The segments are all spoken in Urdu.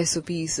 SOPs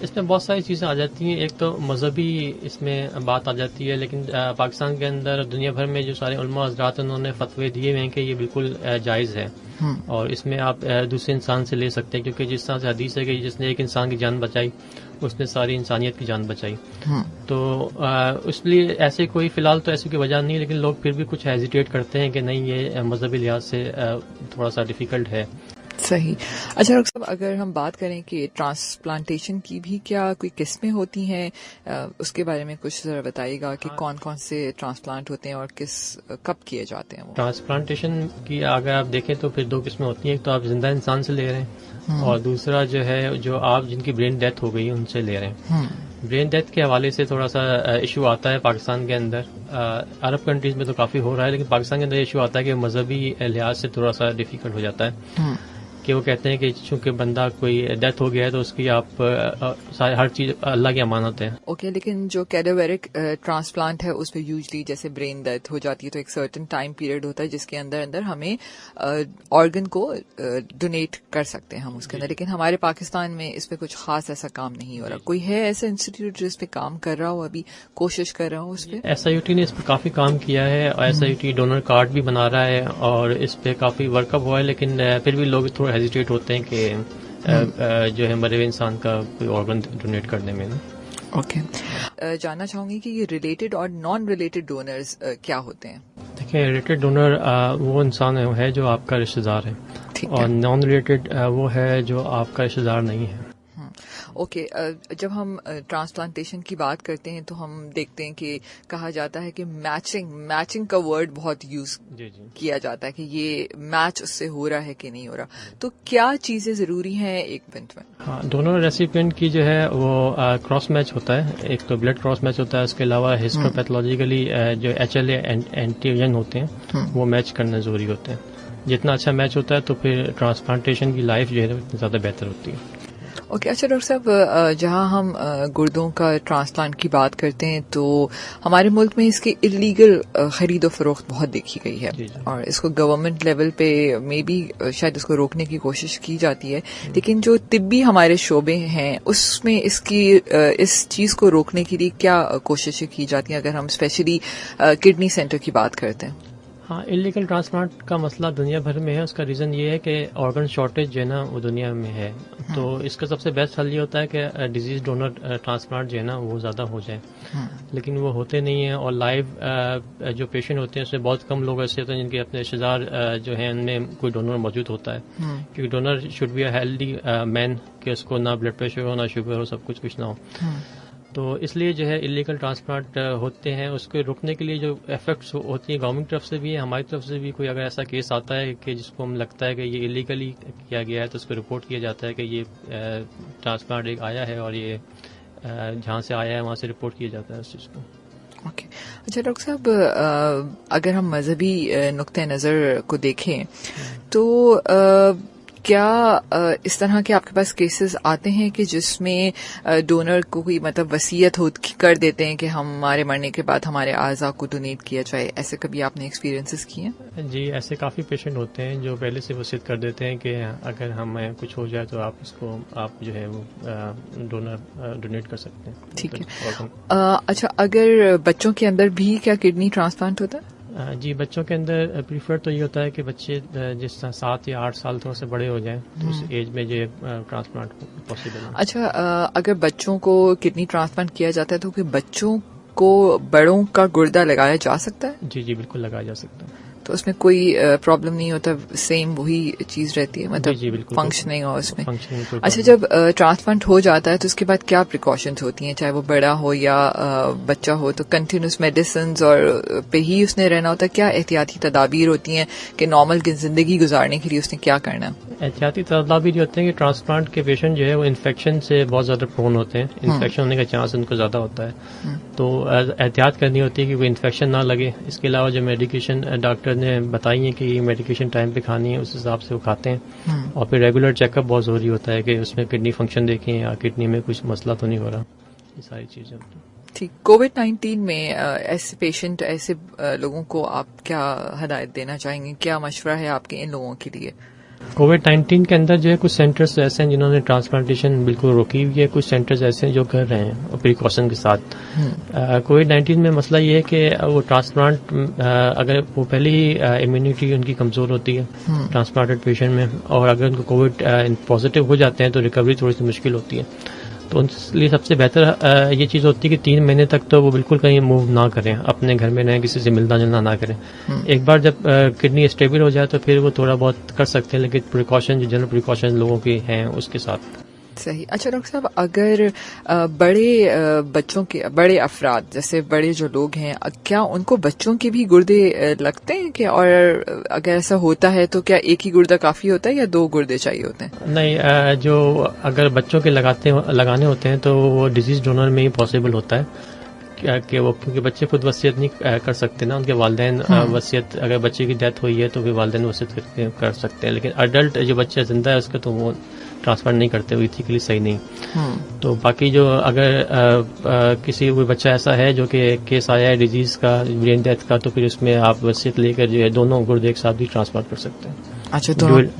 اس میں بہت ساری چیزیں آ جاتی ہیں. ایک تو مذہبی اس میں بات آ جاتی ہے، لیکن پاکستان کے اندر دنیا بھر میں جو سارے علماء حضرات انہوں نے فتوے دیے ہوئے ہیں کہ یہ بالکل جائز ہے، اور اس میں آپ دوسرے انسان سے لے سکتے ہیں، کیونکہ جس طرح سے حدیث ہے کہ جس نے ایک انسان کی جان بچائی اس نے ساری انسانیت کی جان بچائی. تو اس لیے ایسے کوئی فی الحال تو ایسی کوئی وجہ نہیں، لیکن لوگ پھر بھی کچھ ہیزیٹیٹ کرتے ہیں کہ نہیں یہ مذہبی لحاظ سے تھوڑا سا ڈیفیکلٹ ہے. صحیح. اچھا ڈاکٹر صاحب، اگر ہم بات کریں کہ ٹرانسپلانٹیشن کی بھی کیا کوئی قسمیں ہوتی ہیں، اس کے بارے میں کچھ ذرا بتائیے گا کہ کون کون سے ٹرانسپلانٹ ہوتے ہیں اور کب کیے جاتے ہیں وہ؟ ٹرانسپلانٹیشن کی اگر آپ دیکھیں تو پھر دو قسمیں ہوتی ہیں. ایک تو آپ زندہ انسان سے لے رہے ہیں، اور دوسرا جو ہے جو آپ جن کی برین ڈیتھ ہو گئی ان سے لے رہے ہیں. برین ڈیتھ کے حوالے سے تھوڑا سا ایشو آتا ہے پاکستان کے اندر. عرب کنٹریز میں تو کافی ہو رہا ہے، لیکن پاکستان کے اندر ایشو آتا ہے کہ مذہبی لحاظ سے تھوڑا سا ڈیفیکلٹ ہو جاتا ہے، کہ وہ کہتے ہیں کہ چونکہ بندہ کوئی ڈیتھ ہو گیا ہے تو اس کی آپ ہر چیز اللہ کی امانت ہے. اوکے، لیکن جو کیڈاویرک ٹرانسپلانٹ ہے اس پہ یوزلی جیسے برین ڈیتھ ہو جاتی ہے تو ایک سرٹن ٹائم پیریڈ ہوتا ہے جس کے اندر ہمیں آرگن کو ڈونیٹ کر سکتے ہیں ہم اس کے اندر، لیکن ہمارے پاکستان میں اس پہ کچھ خاص ایسا کام نہیں ہو رہا. کوئی ہے ایسا انسٹیٹیوٹ جو اس پہ کام کر رہا ہو، ابھی کوشش کر رہا ہو اس پہ؟ SIUT نے اس پہ کافی کام کیا ہے، اور SIUT ڈونر کارڈ بھی بنا رہا ہے اور اس پہ کافی ورک اپ ہوا ہے، لیکن پھر بھی لوگ تھوڑا ہیزیٹیٹ ہوتے ہیں کہ جو ہے مرے ہوئے انسان کا کوئی آرگن ڈونیٹ کرنے میں نا. اوکے، جاننا چاہوں گی کہ یہ ریلیٹڈ اور نان ریلیٹڈ ڈونرز کیا ہوتے ہیں؟ دیکھیں، ریلیٹڈ ڈونر وہ انسان ہے جو آپ کا رشتہ دار ہے، اور نان ریلیٹڈ وہ ہے جو آپ کا رشتہ دار نہیں ہے. اوکے، جب ہم ٹرانسپلانٹیشن کی بات کرتے ہیں تو ہم دیکھتے ہیں کہ کہا جاتا ہے کہ میچنگ کا ورڈ بہت یوز کیا جاتا ہے کہ یہ میچ اس سے ہو رہا ہے کہ نہیں ہو رہا. تو کیا چیزیں ضروری ہیں ایک بنت میں؟ ہاں، دونوں ریسیپینٹ کی جو ہے وہ کراس میچ ہوتا ہے. ایک تو بلڈ کراس میچ ہوتا ہے، اس کے علاوہ ہسٹوپیتھولوجیکلی جو HLA اینٹیجن ہوتے ہیں وہ میچ کرنا ضروری ہوتے ہیں. جتنا اچھا میچ ہوتا ہے تو پھر ٹرانسپلانٹیشن کی لائف جو ہے اتنی زیادہ بہتر ہوتی ہے. اوکے، اچھا ڈاکٹر صاحب، جہاں ہم گردوں کا ٹرانسپلانٹ کی بات کرتے ہیں تو ہمارے ملک میں اس کی اللیگل خرید و فروخت بہت دیکھی گئی ہے، اور اس کو گورنمنٹ لیول پہ میں بھی شاید اس کو روکنے کی کوشش کی جاتی ہے، لیکن جو طبی ہمارے شعبے ہیں اس میں اس چیز کو روکنے کے لیے کیا کوششیں کی جاتی ہیں، اگر ہم اسپیشلی کڈنی سینٹر کی بات کرتے ہیں؟ ہاں، انلیگل ٹرانسپلانٹ کا مسئلہ دنیا بھر میں ہے. اس کا ریزن یہ ہے کہ آرگن شارٹیج جو ہے نا وہ دنیا میں ہے. تو اس کا سب سے بیسٹ حل یہ ہوتا ہے کہ ڈیزیز ڈونر ٹرانسپلانٹ جو ہے نا وہ زیادہ ہو جائے، لیکن وہ ہوتے نہیں ہیں. اور لائیو جو پیشنٹ ہوتے ہیں اس میں بہت کم لوگ ایسے ہوتے ہیں جن کے اپنے رشتے دار جو ہیں ان میں کوئی ڈونر موجود ہوتا ہے، کیونکہ donor should be a healthy man, کہ اس کو نہ بلڈ پریشر ہو، نہ شوگر ہو، سب کچھ نہ ہو. تو اس لیے جو ہے انلیگل ٹرانسپلانٹ ہوتے ہیں. اس کو روکنے کے لیے جو ایفیکٹس ہوتی ہیں گورنمنٹ طرف سے بھی ہے، ہماری طرف سے بھی. کوئی اگر ایسا کیس آتا ہے کہ جس کو ہم لگتا ہے کہ یہ انلیگلی کیا گیا ہے تو اس کو رپورٹ کیا جاتا ہے کہ یہ ٹرانسپلانٹ ایک آیا ہے، اور یہ جہاں سے آیا ہے وہاں سے رپورٹ کیا جاتا ہے اس چیز کو. اوکے، اچھا ڈاکٹر صاحب، اگر ہم مذہبی نقطۂ نظر کو دیکھیں تو کیا اس طرح کے آپ کے پاس کیسز آتے ہیں کہ جس میں ڈونر کو کوئی مطلب وصیت کر دیتے ہیں کہ ہمارے مرنے کے بعد ہمارے اعضاء کو ڈونیٹ کیا جائے؟ ایسے کبھی آپ نے ایکسپیرینسز کیے ہیں؟ جی، ایسے کافی پیشنٹ ہوتے ہیں جو پہلے سے وصیت کر دیتے ہیں کہ اگر ہمیں کچھ ہو جائے تو آپ اس کو جو ہے وہ ڈونیٹ کر سکتے ہیں. ٹھیک ہے. اچھا، اگر بچوں کے اندر بھی کیا کڈنی ٹرانسپلانٹ ہوتا ہے؟ جی، بچوں کے اندر پریفر تو یہ ہوتا ہے کہ بچے جس طرح 7 یا 8 سال تھوڑے سے بڑے ہو جائیں تو اس ایج میں جو ٹرانسپلانٹ پاسبل ہے. اچھا، اگر بچوں کو کڈنی ٹرانسپلانٹ کیا جاتا ہے تو کہ بچوں کو بڑوں کا گردہ لگایا جا سکتا ہے؟ جی بالکل لگایا جا سکتا ہے. تو اس میں کوئی پرابلم نہیں ہوتا، سیم وہی چیز رہتی ہے، مطلب جی بالکل فنکشننگ اور اس میں. اچھا، جب ٹرانسپلانٹ ہو جاتا ہے تو اس کے بعد کیا پریکاشنز ہوتی ہیں، چاہے وہ بڑا ہو یا بچہ ہو؟ تو کنٹینیوس میڈیسنز اور پہ ہی اس نے رہنا ہوتا ہے؟ کیا احتیاطی تدابیر ہوتی ہیں کہ نارمل زندگی گزارنے کے لیے اس نے کیا کرنا ہے؟ احتیاطی تدابیر یہ ہوتے ہیں کہ ٹرانسپلانٹ کے پیشنٹ جو ہے وہ انفیکشن سے بہت زیادہ پرون ہوتے ہیں، انفیکشن ہونے کا چانس ان کو زیادہ ہوتا ہے، تو احتیاط کرنی ہوتی ہے کہ کوئی انفیکشن نہ لگے. اس کے علاوہ جو میڈیکیشن ڈاکٹر نے بتائی ہے کہ یہ میڈیکیشن ٹائم پہ کھانی ہے اس حساب سے وہ کھاتے ہیں. اور پھر ریگولر چیک اپ بہت ضروری ہوتا ہے کہ اس میں کڈنی فنکشن دیکھیں یا کڈنی میں کچھ مسئلہ تو نہیں ہو رہا، یہ ساری چیزیں ہوتی ہیں. ٹھیک. کووڈ-19 میں ایسے پیشنٹ، ایسے لوگوں کو آپ کیا ہدایت دینا چاہیں گے؟ کیا مشورہ ہے آپ کے ان لوگوں کے لیے؟ کووڈ-19 کے اندر جو ہے کچھ سینٹرز ایسے ہیں جنہوں نے ٹرانسپلانٹیشن بالکل روکی ہوئی ہے, کچھ سینٹرز ایسے ہیں جو کر رہے ہیں پریکاشن کے ساتھ. کووڈ-19 میں مسئلہ یہ ہے کہ وہ ٹرانسپلانٹ اگر وہ پہلے ہی امیونٹی ان کی کمزور ہوتی ہے ٹرانسپلانٹڈ پیشنٹ میں, اور اگر ان کو کووڈ پازیٹیو ہو جاتے ہیں تو ریکوری تھوڑی سی مشکل ہوتی ہے. تو ان کے لیے سب سے بہتر یہ چیز ہوتی ہے کہ 3 مہینے تک تو وہ بالکل کہیں موو نہ کریں, اپنے گھر میں رہیں, کسی سے ملنا جلنا نہ کریں. ایک بار جب کڈنی اسٹیبل ہو جائے تو پھر وہ تھوڑا بہت کر سکتے ہیں, لیکن پریکاشن جو جنرل پریکاشن لوگوں کے ہیں اس کے ساتھ. صحیح. اچھا ڈاکٹر صاحب, اگر بڑے بچوں کے, بڑے افراد جیسے بڑے جو لوگ ہیں, کیا ان کو بچوں کے بھی گردے لگتے ہیں کہ, اور اگر ایسا ہوتا ہے تو کیا ایک ہی گردہ کافی ہوتا ہے یا 2 گردے چاہیے ہوتے ہیں؟ نہیں, جو اگر بچوں کے لگانے ہوتے ہیں تو وہ ڈیزیز ڈونر میں ہی پاسبل ہوتا ہے کہ وہ, کیونکہ بچے خود وصیت نہیں کر سکتے نا, ان کے والدین وصیت, اگر بچے کی ڈیتھ ہوئی ہے تو پھر والدین وصیت کر سکتے ہیں, لیکن اڈلٹ جو بچہ زندہ ہے اس کا تو وہ ٹرانسفر نہیں کرتے, ہوئی تھی کے لیے صحیح نہیں. تو باقی جو اگر کسی کوئی بچہ ایسا ہے جو کہ کیس آیا ہے ڈیزیز کا, برین ڈیتھ کا, تو پھر اس میں آپ وصیت لے کر جو ہے دونوں گردے ایک ساتھ بھی ٹرانسپلانٹ کر سکتے ہیں. اچھا,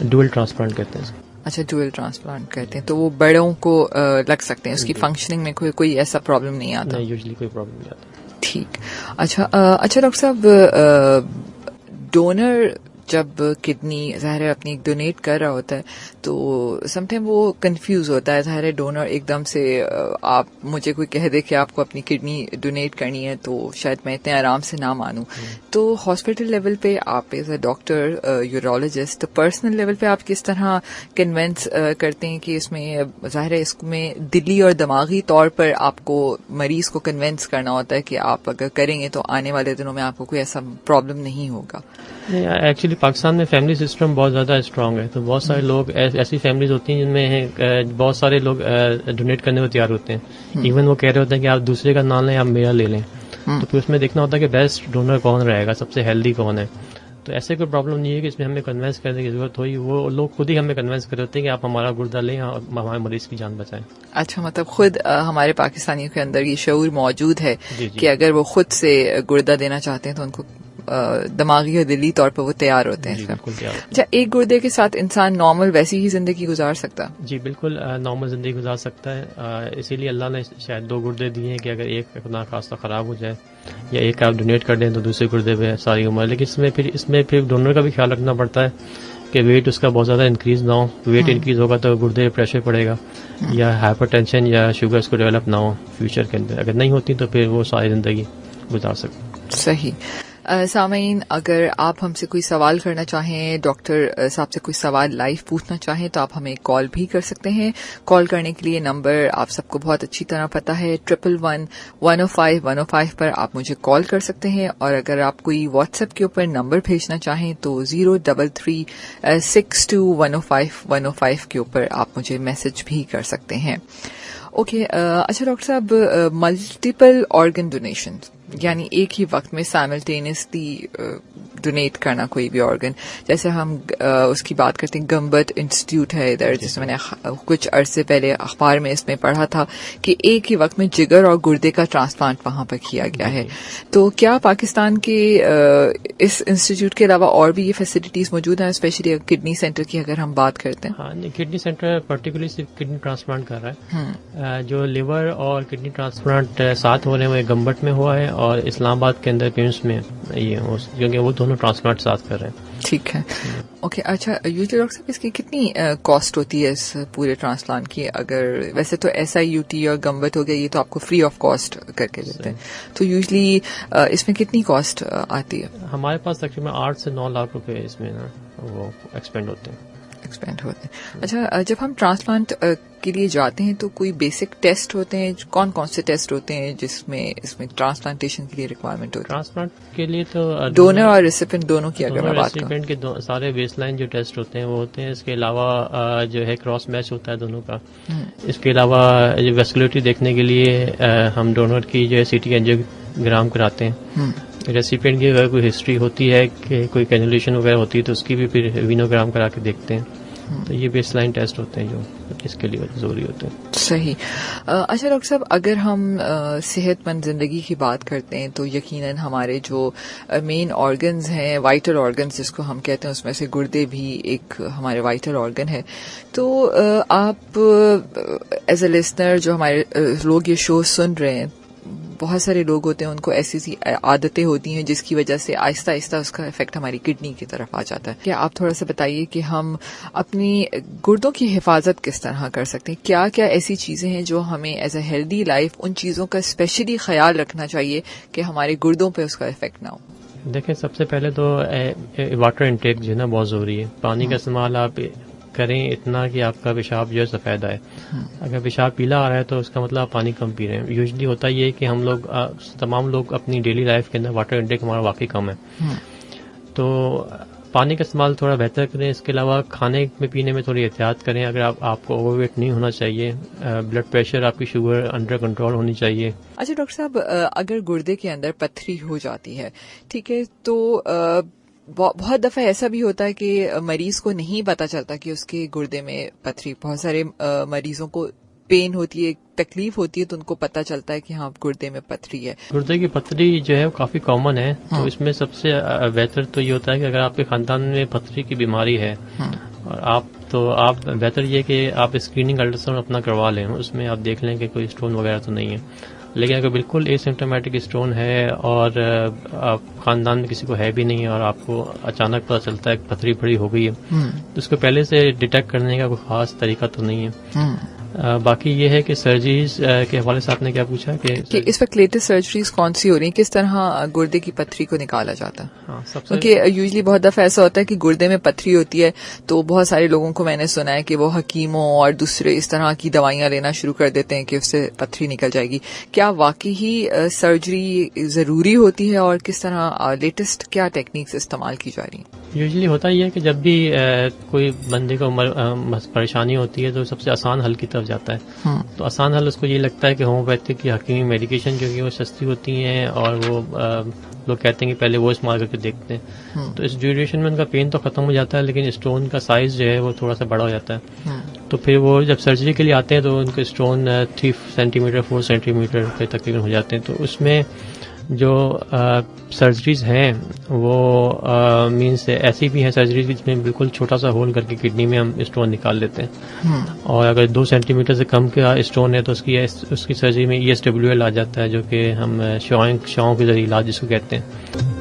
ڈوئل ٹرانسپلانٹ کہتے ہیں اس کو. اچھا, ڈوئل ٹرانسپلانٹ کہتے ہیں, تو وہ بڑوں کو لگ سکتے ہیں, اس کی فنکشننگ میں کوئی ایسا پرابلم نہیں آتا؟ نہیں, یوزلی کوئی پرابلم نہیں آتا. ٹھیک. اچھا ڈاکٹر صاحب, ڈونر جب کڈنی ظاہر ہے اپنی ڈونیٹ کر رہا ہوتا ہے تو سم ٹائم وہ کنفیوز ہوتا ہے. ظاہر ہے ڈونر ایک دم سے آپ مجھے کوئی کہہ دے کہ آپ کو اپنی کڈنی ڈونیٹ کرنی ہے تو شاید میں اتنے آرام سے نہ مانوں. تو ہاسپٹل لیول پہ آپ as a doctor, urologist, personal level پہ آپ کس طرح کنونس کرتے ہیں کہ اس میں ظاہر ہے اس میں دلی اور دماغی طور پر آپ کو مریض کو کنونس کرنا ہوتا ہے کہ آپ اگر کریں گے تو آنے والے دنوں میں آپ کو کوئی ایسا پرابلم نہیں ہوگا؟ ایکچولی پاکستان میں فیملی سسٹم بہت زیادہ اسٹرانگ ہے, تو بہت سارے لوگ ایسی فیملیز ہوتی ہیں جن میں بہت سارے لوگ ڈونیٹ کرنے کو تیار ہوتے ہیں. ایون وہ کہہ رہے ہوتے ہیں کہ آپ دوسرے کا نام لیں, آپ میرا لے لیں. تو پھر اس میں دیکھنا ہوتا ہے کہ بیسٹ ڈونر کون رہے گا, سب سے ہیلدی کون ہے. تو ایسے کوئی پرابلم نہیں ہے کہ اس میں ہمیں کنوینس کرنے کی ضرورت ہوئی, وہ لوگ خود ہی ہمیں کنوینس کر ہوتے ہیں کہ آپ ہمارا گردہ لیں اور ہمارے مریض کی جان بچائیں. اچھا, مطلب خود ہمارے پاکستانیوں کے اندر یہ شعور موجود ہے کہ اگر وہ خود سے گردہ دینا چاہتے ہیں تو ان کو دماغی اور دلی طور پر وہ تیار ہوتے ہیں. اچھا, ایک گردے کے ساتھ انسان نارمل ویسی ہی زندگی گزار سکتا؟ جی بالکل, نارمل زندگی گزار سکتا ہے. اسی لیے اللہ نے شاید 2 گردے دیے ہیں کہ اگر ایک خدا خاصہ خراب ہو جائے یا ایک آپ ڈونیٹ کر دیں تو دوسرے گردے پہ ساری عمر. لیکن اس میں پھر ڈونر کا بھی خیال رکھنا پڑتا ہے کہ ویٹ اس کا بہت زیادہ انکریز نہ ہو. ویٹ انکریز ہوگا تو گردے پہ پریشر پڑے گا, یا ہائپر ٹینشن یا شوگر اس کو ڈیولپ نہ ہو فیوچر کے اندر. اگر نہیں ہوتی تو پھر وہ ساری زندگی گزار سکتے. صحیح. سامعین, اگر آپ ہم سے کوئی سوال کرنا چاہیں, ڈاکٹر صاحب سے کوئی سوال لائیو پوچھنا چاہیں تو آپ ہمیں کال بھی کر سکتے ہیں. کال کرنے کے لیے نمبر آپ سب کو بہت اچھی طرح پتہ ہے, 111-105-105 پر آپ مجھے کال کر سکتے ہیں. اور اگر آپ کوئی واٹس ایپ کے اوپر نمبر بھیجنا چاہیں تو 033-62-105-105 کے اوپر آپ مجھے میسج بھی کر سکتے ہیں. اوکے. اچھا ڈاکٹر صاحب, ملٹیپل آرگن ڈونیشن یعنی ایک ہی وقت میں سائملٹینیسلی ڈونیٹ کرنا کوئی بھی آرگن, جیسے ہم اس کی بات کرتے ہیں, گمبت انسٹیٹیوٹ ہے ادھر, جس میں نے کچھ عرصے پہلے اخبار میں اس میں پڑھا تھا کہ ایک ہی وقت میں جگر اور گردے کا ٹرانسپلانٹ وہاں پر کیا گیا ہے. تو کیا پاکستان کے اس انسٹیٹیوٹ کے علاوہ اور بھی یہ فیسلٹیز موجود ہیں, اسپیشلی کڈنی سینٹر کی اگر ہم بات کرتے ہیں؟ ہاں, کڈنی سینٹر پرٹیکولرلی صرف کڈنی ٹرانسپلانٹ کر رہا ہے. جو لیور اور کڈنی ٹرانسپلانٹ ساتھ ہو رہے ہیں وہ گمبٹ میں ہوا ہے اور اسلام آباد کے اندر پیمس میں, یہ کیونکہ وہ دونوں ٹرانسپلانٹ ساتھ کر رہے ہیں. ٹھیک ہے. اوکے. اچھا, یوزلی ڈاکٹر صاحب اس کی کتنی کاسٹ ہوتی ہے اس پورے ٹرانسپلانٹ کی؟ اگر ویسے تو SIUT اور گمبت ہو گیا یہ تو آپ کو فری آف کاسٹ کر کے دیتے ہیں, تو یوزلی اس میں کتنی کاسٹ آتی ہے؟ ہمارے پاس تقریباً 8 سے 9 لاکھ روپے اس میں وہ ایکسپینڈ ہوتے ہیں. اچھا, جب ہم ٹرانسپلانٹ کے لیے جاتے ہیں تو کوئی بیسک ٹیسٹ ہوتے ہیں, کون کون سے ٹیسٹ ہوتے ہیں جس میں اس میں ٹرانسپلانٹیشن کے لیے ریکوائرمنٹ ہوتی ہے؟ ٹرانسپلانٹ کے لیے تو ڈونر اور ریسیپینٹ دونوں کی اگر میں بات کروں, ریسیپینٹ کے سارے بیس لائن جو ٹیسٹ ہوتے ہیں وہ ہوتے ہیں. اس کے علاوہ جو ہے کراس میچ ہوتا ہے دونوں کا. اس کے علاوہ جو ویسکولیٹی دیکھنے کے لیے ہم ڈونر کی جو ہے CT اینجیوگرام کراتے ہیں. ریسیپینٹ کی اگر کوئی ہسٹری ہوتی ہے کہ کوئی کینولیشن وغیرہ ہوتی ہے تو اس کی بھی پھر وینوگرام کرا کے دیکھتے ہیں. تو یہ بیس لائن ٹیسٹ ہوتے ہیں جو اس کے لیے ضروری ہوتے ہیں. صحیح. اچھا ڈاکٹر صاحب، اگر ہم صحت مند زندگی کی بات کرتے ہیں تو یقیناً ہمارے جو مین آرگنز ہیں، وائٹل آرگنز جس کو ہم کہتے ہیں، اس میں سے گردے بھی ایک ہمارے وائٹل آرگن ہے. تو آپ ایز اے لسنر، جو ہمارے لوگ یہ شو سن رہے ہیں، بہت سارے لوگ ہوتے ہیں ان کو ایسی عادتیں ہوتی ہیں جس کی وجہ سے آہستہ آہستہ اس کا افیکٹ ہماری کڈنی کی طرف آ جاتا ہے. کیا آپ تھوڑا سا بتائیے کہ ہم اپنی گردوں کی حفاظت کس طرح کر سکتے ہیں؟ کیا کیا ایسی چیزیں ہیں جو ہمیں ایز اے ہیلدی لائف ان چیزوں کا اسپیشلی خیال رکھنا چاہیے کہ ہمارے گردوں پہ اس کا افیکٹ نہ ہو؟ دیکھیں، سب سے پہلے تو واٹر انٹیک جو ہے نا بہت ضروری ہے. پانی کا استعمال آپ کریں اتنا کہ آپ کا پیشاب جو ہے سفید آئے. اگر پیشاب پیلا آ رہا ہے تو اس کا مطلب آپ پانی کم پی رہے ہیں. یوزلی ہوتا یہ ہے کہ ہم لوگ تمام لوگ اپنی ڈیلی لائف کے اندر واٹر انٹیک ہمارا واقعی کم ہے. تو پانی کا استعمال تھوڑا بہتر کریں. اس کے علاوہ کھانے میں پینے میں تھوڑی احتیاط کریں. اگر آپ کو اوور ویٹ نہیں ہونا چاہیے. بلڈ پریشر، آپ کی شوگر انڈر کنٹرول ہونی چاہیے. اچھا ڈاکٹر صاحب، اگر گردے کے اندر پتھری ہو جاتی ہے، ٹھیک ہے، تو بہت دفعہ ایسا بھی ہوتا ہے کہ مریض کو نہیں پتا چلتا کہ اس کے گردے میں پتھری. بہت سارے مریضوں کو پین ہوتی ہے، تکلیف ہوتی ہے، تو ان کو پتا چلتا ہے کہ ہاں گردے میں پتھری ہے. گردے کی پتھری جو ہے کافی کامن ہے. تو اس میں سب سے بہتر تو یہ ہوتا ہے کہ اگر آپ کے خاندان میں پتھری کی بیماری ہے اور آپ بہتر یہ کہ آپ اسکریننگ الٹراساؤنڈ اپنا کروا لیں. اس میں آپ دیکھ لیں کہ کوئی اسٹون وغیرہ تو نہیں ہے. لیکن اگر بالکل اے سمپٹومیٹک اسٹون ہے اور آپ خاندان میں کسی کو ہے بھی نہیں اور آپ کو اچانک پتہ چلتا ہے کہ پتھری بڑی ہو گئی ہے، تو اس کو پہلے سے ڈیٹیکٹ کرنے کا کوئی خاص طریقہ تو نہیں ہے. باقی یہ ہے کہ سرجریز کے حوالے سے آپ نے کیا پوچھا کہ اس وقت لیٹسٹ سرجریز کون سی ہو رہی ہیں، کس طرح گردے کی پتھری کو نکالا جاتا ہے؟ کیونکہ یوزلی بہت دفعہ ایسا ہوتا ہے کہ گردے میں پتھری ہوتی ہے تو بہت سارے لوگوں کو میں نے سنا ہے کہ وہ حکیموں اور دوسرے اس طرح کی دوائیاں لینا شروع کر دیتے ہیں کہ اس سے پتھری نکل جائے گی. کیا واقعی ہی سرجری ضروری ہوتی ہے اور کس طرح لیٹسٹ کیا ٹیکنیکس استعمال کی جا رہی ہیں؟ یوزلی ہوتا یہ ہے کہ جب بھی کوئی بندے کو پریشانی ہوتی ہے تو سب سے آسان حل کی طرف جاتا ہے. تو آسان حل اس کو یہ لگتا ہے کہ ہومیوپیتھک کی حکیمی میڈیکیشن جو کہ وہ سستی ہوتی ہیں اور وہ لوگ کہتے ہیں کہ پہلے وہ استعمال کر کے دیکھتے ہیں. تو اس ڈیوریشن میں ان کا پین تو ختم ہو جاتا ہے لیکن اسٹون کا سائز جو ہے وہ تھوڑا سا بڑا ہو جاتا ہے. تو پھر وہ جب سرجری کے لیے آتے ہیں تو ان کے اسٹون 3 سینٹی میٹر 4 سینٹی میٹر کے تقریباً ہو جاتے ہیں. تو اس میں جو سرجریز ہیں وہ مینس ایسی بھی ہیں سرجریز جس میں بالکل چھوٹا سا ہول کر کے کڈنی میں ہم اسٹون نکال لیتے ہیں. اور اگر 2 سینٹی میٹر سے کم کا اسٹون ہے تو اس کی سرجری میں ESWL آ جاتا ہے، جو کہ ہم شعاؤں کے ذریعے علاج جس کو کہتے ہیں.